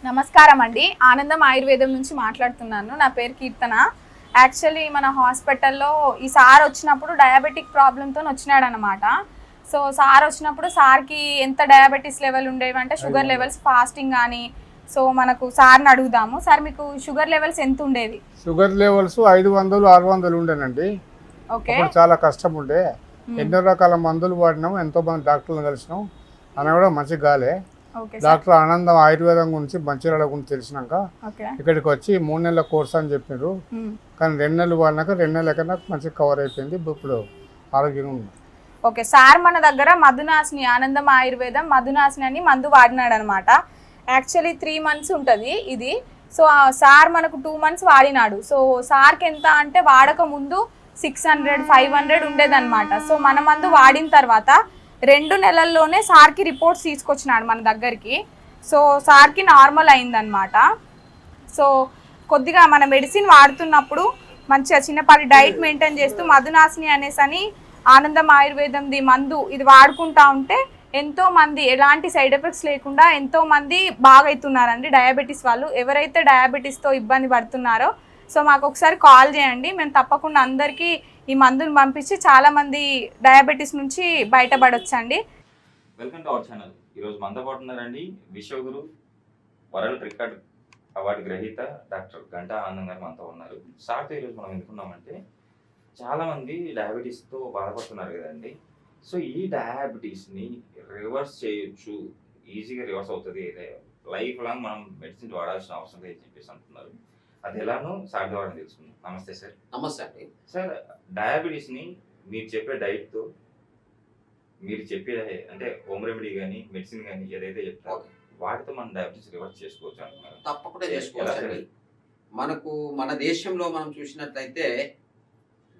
నమస్కారం అండి. ఆనందం ఆయుర్వేదం నుంచి మాట్లాడుతున్నాను. నా పేరు కీర్తన. యాక్చువల్లీ మన హాస్పిటల్లో ఈ సార్ వచ్చినప్పుడు డయాబెటిక్ ప్రాబ్లంతో వచ్చినాడు అనమాట. సో సార్ వచ్చినప్పుడు సార్కి ఎంత డయాబెటీస్ లెవెల్ ఉండేవి అంటే షుగర్ లెవెల్స్ ఫాస్టింగ్ కానీ. సో మనకు సార్ని అడుగుదాము. సార్ మీకు షుగర్ లెవెల్స్ ఎంత ఉండేవి? Sugar levels 500 600 ఉండేనండి. ఓకే, చాలా కష్టం ఉండే. ఎన్నో రకాల మందులు వాడినాం, ఎంతో మంది డాక్టర్లను కలిసినాం. అని కూడా మంచి గాలే. డాక్టర్ ఆనందం ఆయుర్వేదం గురించి మంచిర్యాల గురించి తెలిసినాక ఇక్కడికి వచ్చి 3 నెలల కోర్స్ అని చెప్పారు. కానీ 2 నెలలు వాడినాక 2 నెలల కన్నా మంచిగా కవర్ అయిపోయింది. ఇప్పుడు ఆరోగ్యంగా ఉంది. ఓకే సార్, మన దగ్గర మధునాశిని ఆనందం ఆయుర్వేదం మధునాశిని అని మందు వాడినాడు అనమాట. యాక్చువల్లీ 3 months ఉంటుంది ఇది. సో సార్ మనకు 2 months వాడినాడు. సో సార్కి ఎంత అంటే వాడక ముందు 600 500 ఉండేదన్నమాట. సో మన మందు వాడిన తర్వాత 2 నెలల్లోనే సార్కి రిపోర్ట్స్ తీసుకొచ్చినాడు మన దగ్గరికి. సో సార్కి నార్మల్ అయిందనమాట. సో కొద్దిగా మన మెడిసిన్ వాడుతున్నప్పుడు మంచిగా చిన్నపాటి డైట్ మెయింటైన్ చేస్తూ మధునాశిని అనేసి ఆనందం ఆయుర్వేదంది మందు ఇది వాడుకుంటా ఉంటే ఎంతో మంది ఎలాంటి సైడ్ ఎఫెక్ట్స్ లేకుండా ఎంతో మంది బాగా అవుతున్నారండి డయాబెటీస్ వాళ్ళు. ఎవరైతే డయాబెటీస్తో ఇబ్బంది పడుతున్నారో సో మాకు ఒకసారి కాల్ చేయండి. మేము తప్పకుండా అందరికీ ఈ మందుని పంపించి చాలా మంది డయాబెటీస్ నుంచి బయటపడొచ్చండి. Welcome to our channel. ఈరోజు మనతో పాటు ఉన్నారండి విశ్వగురు వరల్డ్ రికార్డ్ అవార్డు గ్రహీత డాక్టర్ గంటా ఆనందం గారు మనతో ఉన్నారు. సార్తో ఈరోజు మనం ఎందుకున్నామంటే చాలామంది డయాబెటీస్తో బాధపడుతున్నారు కదండి. సో ఈ డయాబెటీస్ని రివర్స్ చేయొచ్చు, ఈజీగా రివర్స్ అవుతుంది, లైఫ్ లాంగ్ మనం మెడిసిన్ వాడాల్సిన అవసరం లేదని చెప్పేసి అంటున్నారు. అది ఎలానో సార్ ద్వారా తెలుసుకుందాం. నమస్తే సార్. నమస్తే అండి. సార్, డయాబెటీస్ని మీరు చెప్పే డైట్తో మీరు చెప్పే అంటే హోమ్ రెమెడీ కానీ మెడిసిన్ కానీ ఏదైతే చెప్తారో వాటితో మనం డయాబెటీస్ రివర్స్ చేసుకోవచ్చు అంటున్నారు. తప్పకుండా చేసుకోవచ్చు. మనకు మన దేశంలో మనం చూసినట్లయితే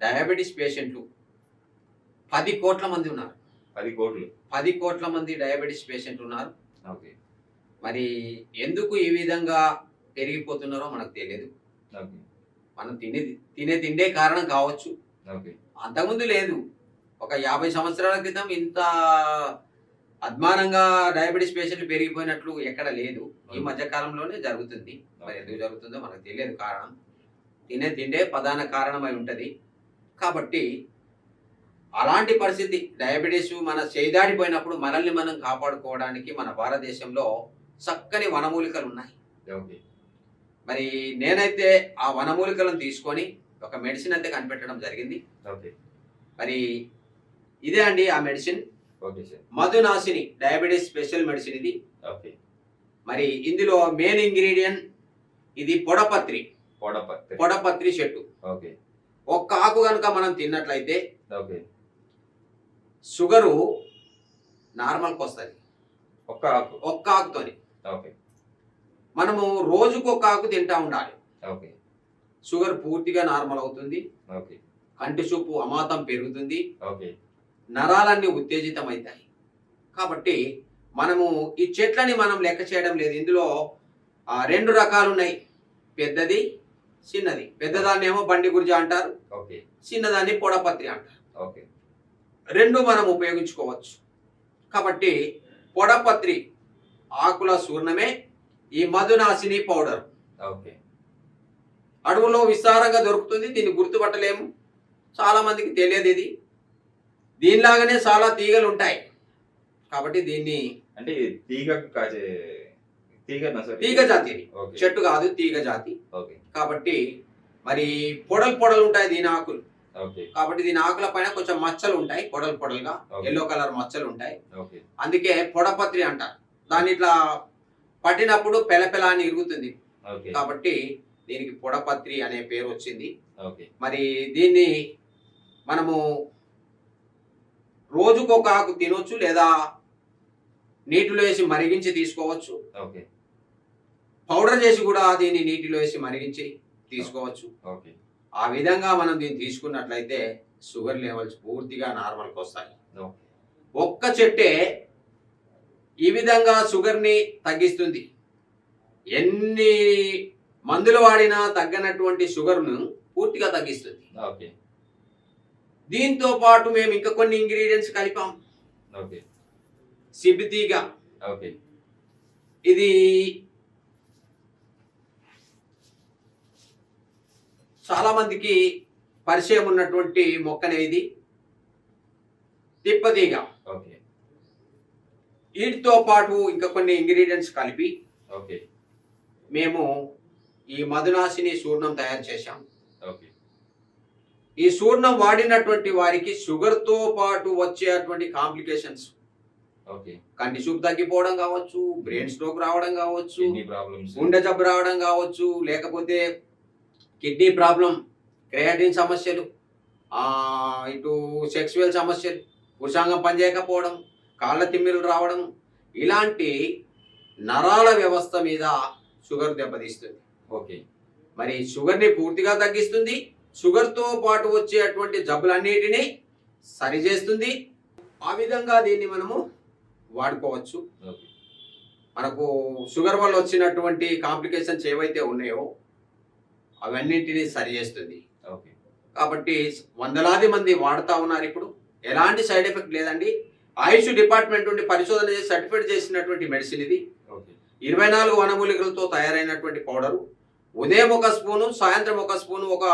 డయాబెటీస్ పేషెంట్లు 10 కోట్ల మంది ఉన్నారు. 10 కోట్ల మంది డయాబెటీస్ పేషెంట్లు ఉన్నారు. ఓకే, మరి ఎందుకు ఈ విధంగా పెరిగిపోతున్నారో మనకు తెలియదు. మనం తినే తిండే కారణం కావచ్చు. అంతకుముందు లేదు. ఒక 50 సంవత్సరాల క్రితం ఇంత అద్మానంగా డయాబెటీస్ పేషెంట్లు పెరిగిపోయినట్లు ఎక్కడ లేదు. ఈ మధ్య కాలంలోనే జరుగుతుంది. మరి ఎందుకు జరుగుతుందో మనకు తెలియదు. కారణం తినే తిండే ప్రధాన కారణమై ఉంటుంది. కాబట్టి అలాంటి పరిస్థితి డయాబెటీస్ మన చేదాడిపోయినప్పుడు మనల్ని మనం కాపాడుకోవడానికి మన భారతదేశంలో చక్కని వనమూలికలు ఉన్నాయి. మరి నేనైతే ఆ వనమూలికలను తీసుకొని ఒక మెడిసిన్ అయితే కనిపెట్టడం జరిగింది. మరి ఇదే అండి ఆ medicine. Madhunashini diabetes special medicine ఇది. మరి ఇందులో మెయిన్ ఇంగ్రీడియంట్ ఇది పొడపత్రి చెట్టు. ఒక్క ఆకు కనుక మనం తిన్నట్లయితే షుగరు నార్మల్కి వస్తుంది. ఒక్క ఆకుతోని మనము రోజుకు ఒక ఆకు తింటా ఉండాలి. షుగర్ పూర్తిగా నార్మల్ అవుతుంది. కంటి చూపు అమాతం పెరుగుతుంది. నరాలన్నీ ఉత్తేజితం అవుతాయి. కాబట్టి మనము ఈ చెట్లని మనం లెక్క చేయడం లేదు. ఇందులో 2 రకాలు ఉన్నాయి, పెద్దది చిన్నది. పెద్దదాన్ని ఏమో బండి గుర్జ అంటారు, చిన్నదాన్ని పొడపత్రి అంటారు. 2 మనం ఉపయోగించుకోవచ్చు. కాబట్టి పొడపత్రి ఆకుల చూర్ణమే ఈ మధునాశిని పౌడర్. అడవులో విస్తారంగా దొరుకుతుంది. దీన్ని గుర్తుపట్టలేము, చాలా మందికి తెలియదు. ఇది దీనిలాగానే చాలా తీగలు ఉంటాయి. కాబట్టి దీన్ని అంటే తీగ జాతి, చెట్టు కాదు, తీగ జాతి. కాబట్టి మరి పొడలు ఉంటాయి దీని ఆకులు. కాబట్టి దీని ఆకుల పైన కొంచెం మచ్చలు ఉంటాయి, పొడలుగా ఎల్లో కలర్ మచ్చలు ఉంటాయి. అందుకే పొడపత్రి అంటారు. దాన్ని ఇట్లా పట్టినప్పుడు పెలపెల అని ఇరుగుతుంది. కాబట్టి దీనికి పొడపత్రి అనే పేరు వచ్చింది. మరి దీన్ని మనము రోజుకొక ఆకు తినొచ్చు, లేదా నీటిలో వేసి మరిగించి తీసుకోవచ్చు. పౌడర్ చేసి కూడా దీన్ని నీటిలో వేసి మరిగించి తీసుకోవచ్చు. ఆ విధంగా మనం దీన్ని తీసుకున్నట్లయితే షుగర్ లెవెల్స్ పూర్తిగా నార్మల్కి వస్తాయి. ఒక్క చెట్టే ఈ విధంగా షుగర్ని తగ్గిస్తుంది. ఎన్ని మందులు వాడినా తగ్గనటువంటి షుగర్ను పూర్తిగా తగ్గిస్తుంది. దీంతో పాటు మేము ఇంకా కొన్ని ఇంగ్రీడియంట్స్ కలిపాం. సిబితీగ, ఇది చాలా మందికి పరిచయం ఉన్నటువంటి మొక్కనే ఇది తిప్పతీగ. ఓకే వీటితో పాటు ఇంకా కొన్ని ఇంగ్రీడియంట్స్ కలిపి ఓకే మేము ఈ మధునాశిని చూర్ణం తయారు చేశాం. ఓకే ఈ చూర్ణం వాడినటువంటి వారికి షుగర్తో పాటు వచ్చేటువంటి కాంప్లికేషన్స్, ఓకే కంటి చూపు తగ్గిపోవడం కావచ్చు, బ్రెయిన్ స్ట్రోక్ రావడం కావచ్చు, కిడ్నీ ప్రాబ్లమ్స్, గుండె జబ్బు రావడం కావచ్చు, లేకపోతే కిడ్నీ ప్రాబ్లం, క్రియాటిన్ సమస్యలు, ఇటు సెక్సువల్ సమస్యలు, పురుషాంగం పనిచేయకపోవడం, కాళ్ళ తిమ్మిలు రావడం, ఇలాంటి నరాల వ్యవస్థ మీద షుగర్ దెబ్బతీస్తుంది. ఓకే మరి షుగర్ని పూర్తిగా తగ్గిస్తుంది, షుగర్తో పాటు వచ్చేటువంటి జబ్బులన్నిటినీ సరిచేస్తుంది. ఆ విధంగా దీన్ని మనము వాడుకోవచ్చు. ఓకే మనకు షుగర్ వల్ల వచ్చినటువంటి కాంప్లికేషన్స్ ఏవైతే ఉన్నాయో అవన్నింటినీ సరి చేస్తుంది. ఓకే కాబట్టి వందలాది మంది వాడుతూ ఉన్నారు. ఇప్పుడు ఎలాంటి సైడ్ ఎఫెక్ట్ లేదండి. ఆయుష్ డిపార్ట్మెంట్ నుండి పరిశోధన చేసి సర్టిఫైడ్ చేసినటువంటి మెడిసిన్ ఇది. ఓకే 24 వనమూలికలతో తయారైనటువంటి పౌడరు. ఉదయం ఒక స్పూను, సాయంత్రం ఒక స్పూను, ఒక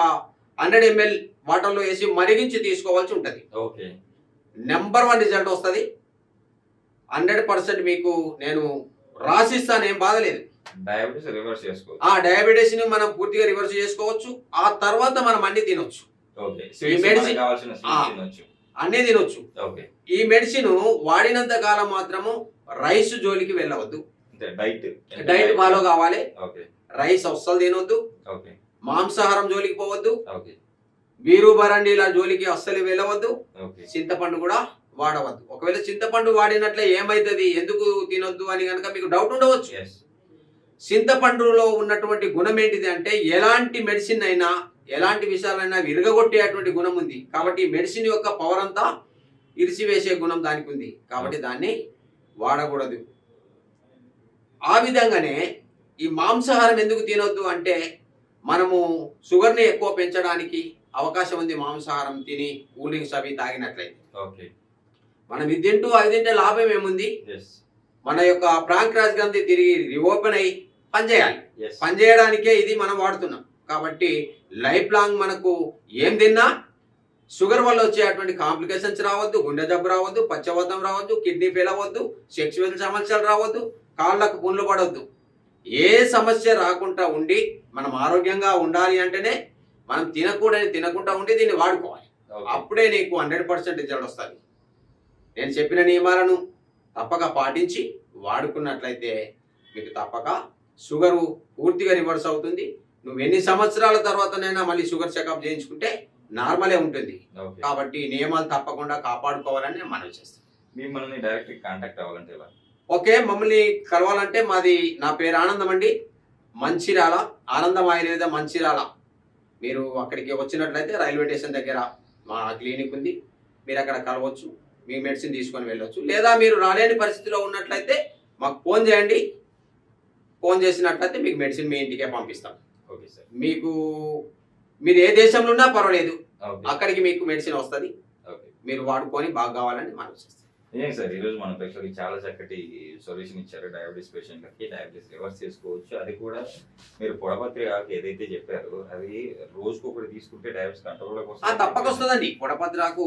100 ml వాటర్లో వేసి మరిగించి తీసుకోవాల్సి ఉంటుంది. ఓకే నెంబర్ 1 రిజల్ట్ వస్తుంది. 100% మీకు నేను రాసిస్తాను, ఏం బాధలేదు. డయాబెటీస్ రివర్స్ చేసుకోవచ్చు. ఆ డయాబెటీస్ ని మనం పూర్తిగా రివర్స్ చేసుకోవచ్చు. ఆ తర్వాత మనం అన్ని తినొచ్చు. ఓకే ఈ మెడిసిన్ కావాల్సిన స్వీట్స్ తినొచ్చు. అన్నీ తినొచ్చు. ఓకే ఈ మెడిసిన్ వాడినంత కాలం మాత్రము రైస్ జోలికి వెళ్ళవద్దు. డైట్ ఫాలో కావాలి. ఓకే రైస్ అస్సలు తినొద్దు. ఓకే మాంసాహారం జోలికి పోవద్దు. ఓకే బీరు బరండీల జోలికి అస్సలు వెళ్ళవద్దు. ఓకే చింతపండు కూడా వాడవద్దు. ఒకవేళ చింతపండు వాడినట్లే ఏమైతుంది, ఎందుకు తినొద్దు అని కనుక మీకు డౌట్ ఉండవచ్చు. ఎస్ చింతపండులో ఉన్నటువంటి గుణం ఏంటిది అంటే ఎలాంటి మెడిసిన్ అయినా, ఎలాంటి విషయాలైనా విరగగొట్టేటువంటి గుణం ఉంది. కాబట్టి మెడిసిన్ యొక్క పవర్ అంతా ఇరిసివేసే గుణం దానికి ఉంది. కాబట్టి దాన్ని వాడకూడదు. ఆ విధంగానే ఈ మాంసాహారం ఎందుకు తినొద్దు అంటే మనము షుగర్ని ఎక్కువ పెంచడానికి అవకాశం ఉంది. మాంసాహారం తిని కూల్ డ్రింక్స్ అవి తాగినట్లయితే ఓకే మనం ఇది తింటూ అవి తింటే లాభం ఏముంది? ఎస్ మన యొక్క ప్రాంక్రాస్ గ్రంథి తిరిగి రీఓపెన్ అయ్యి పనిచేయాలి. ఎస్ పనిచేయడానికే ఇది మనం వాడుతున్నాం. కాబట్టి లైఫ్ లాంగ్ మనకు ఏం తిన్నా షుగర్ వల్ల వచ్చేటువంటి కాంప్లికేషన్స్ రావద్దు, గుండె జబ్బు రావద్దు, పచ్చవతం రావద్దు, కిడ్నీ ఫెయిల్ అవ్వద్దు, సెక్సువల్ సమస్యలు రావద్దు, కాళ్ళకు పుండ్లు పడవద్దు. ఏ సమస్య రాకుండా ఉండి మనం ఆరోగ్యంగా ఉండాలి అంటేనే మనం తినకుండా ఉండి దీన్ని వాడుకోవాలి. అప్పుడే నీకు 100% రిజల్ట్ వస్తుంది. నేను చెప్పిన నియమాలను తప్పక పాటించి వాడుకున్నట్లయితే మీకు తప్పక షుగరు పూర్తిగా రివర్స్ అవుతుంది. నువ్వు ఎన్ని సంవత్సరాల తర్వాతనైనా మళ్ళీ షుగర్ చెకప్ చేయించుకుంటే నార్మలే ఉంటుంది. కాబట్టి నియమాలు తప్పకుండా కాపాడుకోవాలని నేను మనవి చేస్తాను. మిమ్మల్ని డైరెక్ట్ కాంటాక్ట్ అవ్వాలంటే ఎలా? ఓకే, మమ్మల్ని కలవాలంటే నా పేరు ఆనందం అండి, మంచిర్యాల, ఆనందం ఆయుర్వేద మంచిర్యాల. మీరు అక్కడికి వచ్చినట్లయితే రైల్వే స్టేషన్ దగ్గర మా క్లినిక్ ఉంది. మీరు అక్కడ కలవచ్చు, మీ మెడిసిన్ తీసుకొని వెళ్ళవచ్చు. లేదా మీరు రాలేని పరిస్థితిలో ఉన్నట్లయితే మాకు ఫోన్ చేయండి. ఫోన్ చేసినట్లయితే మీకు మెడిసిన్ మీ ఇంటికే పంపిస్తాం. Okay sir. మీరు ఏ దేశంలో ఉన్నా పర్వాలేదు, ఓకే అక్కడికి మీకు మెడిసిన్ వస్తుంది. ఓకే మీరు వాడుకొని బాగా కావాలని మనం చేస్తాం. ఏం సార్, ఈరోజు మన ప్రేక్షకులకి చాలా చక్కటి సొల్యూషన్ ఇచ్చారు. డయాబెటీస్ పేషెంట్లకి డయాబెటీస్ రివర్స్ చేసుకోవచ్చు. అది కూడా మీరు పొడపత్రి ఆకు ఏదైతే చెప్పారో అది రోజుకు ఒకటి తీసుకుంటే డయాబెటీస్ కంట్రోల్లోకి వస్తుంది. తప్పక వస్తుందండి. పొడపత్రాకు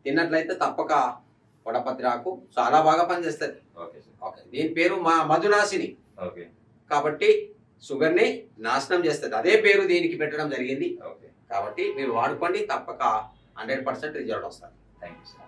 తిన్నట్లయితే తప్పక పొడపత్రాకు చాలా బాగా పనిచేస్తుంది. Okay sir. ఓకే, దీని పేరు మధునాశిని. ఓకే కాబట్టి షుగర్ని నాశనం చేస్తుంది. అదే పేరు దీనికి పెట్టడం జరిగింది. ఓకే కాబట్టి మీరు వాడుకోండి, తప్పక 100% రిజల్ట్ వస్తుంది. Thank you sir.